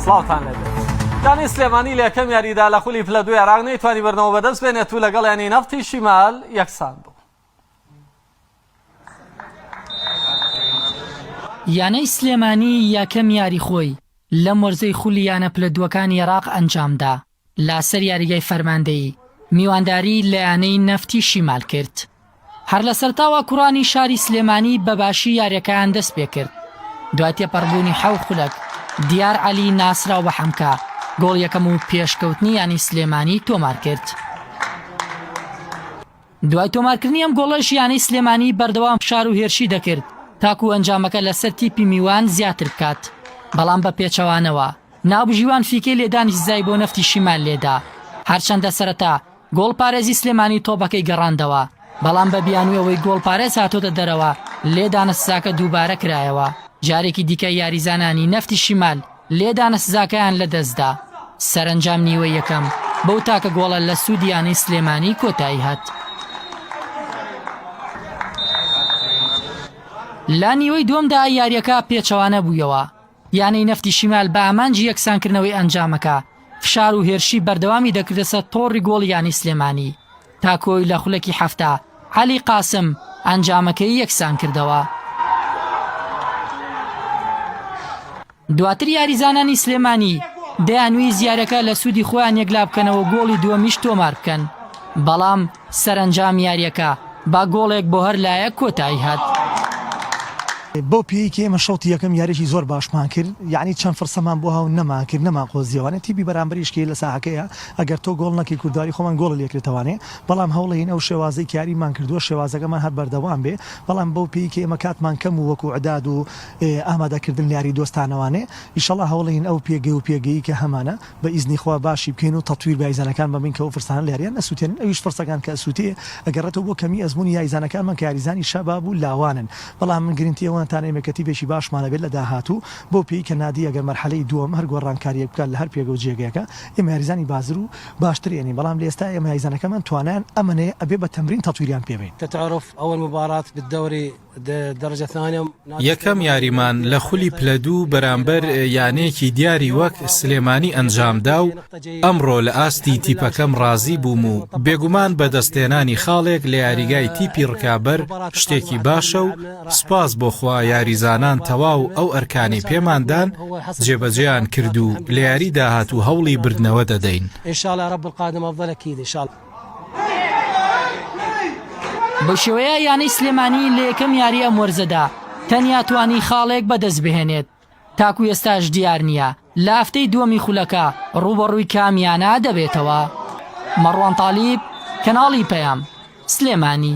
سڵاوتان لەبێت. دانی سلێمانی لە یەکەم یاریدا لە خولی پلە دوی عێراق نەیتوانی بردنەوە بەدەست بێنێت و لەگەڵ یانی نەفتی شیمال یەکسان بوو. یانەی سلێمانی یەکەم یاری خۆی لە مۆرزەی خولی یانە پلە دووەکانی عێراق ئەنجامدا. لاسەر یاریگای فەرماندەیی میوانداری لە یانەی نەفتی شیمال کرد. هەر لە سەرتاوە کوڕانی شاری سلێمانی بەباشی یاریەکان دەست پێ کرد. دوای تێپەڕبوونی حەو خولەک دیار عەلی ناسرا و حەمکا گۆڵ یەکەم و پێشکەوتنی یانی سلێمانی تۆمار کرد. دوای تۆمارکردنی ئەم گۆڵەش یانەی سلێمانی بەردەوام فشار و هێرشی دەکرد تاکو ئەنجامەکە لەسەر تیپی میوان زیاتر بکات. بەڵام بە پێچەوانەوە ناوبژیوان فیکەی لێدانیش زای بۆ نەفتی شیمال لێدا. هەرچەندە سەرەتا گۆڵ پارێزی سلێمانی تۆپەکەی گەڕاندەوە، بەڵام بە بیانوویەوەی گۆڵ پارێز هاتۆتە دەرەوە لێدانە سزاکە دووبارە کرایەوە. جارێکی دیکە یاریزانانی نەفتی شیمال لێدانە سزاکەیان لەدەستدا. سەرنجام نیوەی یەکەم بەو تاکە گۆڵە لە سوودی یانەی سلێمانی کۆتایی هات. لا نیوەی دووەمدا یاریەکە پێچەوانە بوویەوە. یانەی نەفتی شیمال بە ئامانجی یەکسانکردنەوەی ئەنجامەکە فشار و هێرشی بەردەوامی دەکردەسە تۆڕی گۆڵ یانی سلێمانی تا کۆی لە خولەکی هەفتە عەلی قاسم ئەنجامەکەی یەکسان کردەوە. دواتر یاریزانانی سلێمانی دەیانووی زیارەکە لە سوودی خۆیان یەکلا بکەنەوە گۆڵی دووەمیش تۆمار بکەن، بەڵام سەرنجام یاریەکە با گۆڵێک بۆ هەر لایەک کۆتایی هات. بۆ پێیکە ئێمە شەوتی یەکەم یاریشی زۆر باشمان کرد، یعنی چەند فرسەمان بۆ هاو نەمان کرد نەمان قۆزیەوانێت تیبی بەرامبەریشکی لە ساحەکەیە ئەگەر تۆ گۆڵ نەکی کورداری خۆمان گۆڵ لێکرێتەوانێ، بەڵام هەوڵین ئەو شێوازەی کاریمان کردووە شێوازەکەمان هەر بەردەوام بێ، بەڵام بۆ پێیکە ئێمە کاتمان کەم و وەکو عداد و ئامادەکردن یاری دۆستانەوانێ ئیشەڵا هەوڵین ئەو پێگەی و پێگەیی کە هەمانە بە ئیزنی خوا باشی بکەین و تەتویر بایزانەکان ببین کە ئەو فرسانە لیاریان نەسووتێنن ئەویش فرسەکان کە ئەسووتێ ئەگەڕێتەوە بۆ کەمی ئەزمموی یاریزانەکانمان کە یاریزانی شەباب و لاوانن، بەڵام من گرنگی ئەوانتان ئێمەکەتی بێشی باشمانە بێت لە داهاتوو بۆ پێی کە نادی ئەگەر مەرحەلەی دووەم هەر گۆڕانکاریە بکات لە هەر پێگە و جێگەکە ئێمە یاریزانی بازر و باشترێنی، بەڵام لە ئێستا ئێمە یاریزانەکەمان توانیان ئەمنێ ئەبێ بە تەمرین تەتویریان پێبێت. تتعرف أول مباراة بالدوري درجة ثانية یەکەم یاریمان لە خولی پلەدوو بەرامبەر یانەیەکی دیاری وەک سلێمانی ئەنجامدا و ئەمڕۆ لە ئاستی تیپەکەم ڕازی بووم و بێگومان بەدەستێنانی خاڵێک لە یاریگای تیپی ڕکابەر شتێکی باشە و سپاس بۆ خوا یاریزانان تەواو ئەو ئەرکانی پێماندان جێبەجێیان کرد و لە یاری داهات و هەوڵی بردنەوە دەدەین. إن شاء الله رب القادم أفضل أكيد إن شاء الله. بە شێوەیە یانەی سلێمانی لە یەکەم یاری ئەم وەرزەدا تەنیا توانی خاڵێک بەدەست بهێنێت، تاکو ئێستاش دیار نییە لە هەفتەی دووەمی خولەکە ڕوبەڕووی کامیانە دەبێتەوە. مەڕوان تالیب، کەناڵی پەیام، سلێمانی.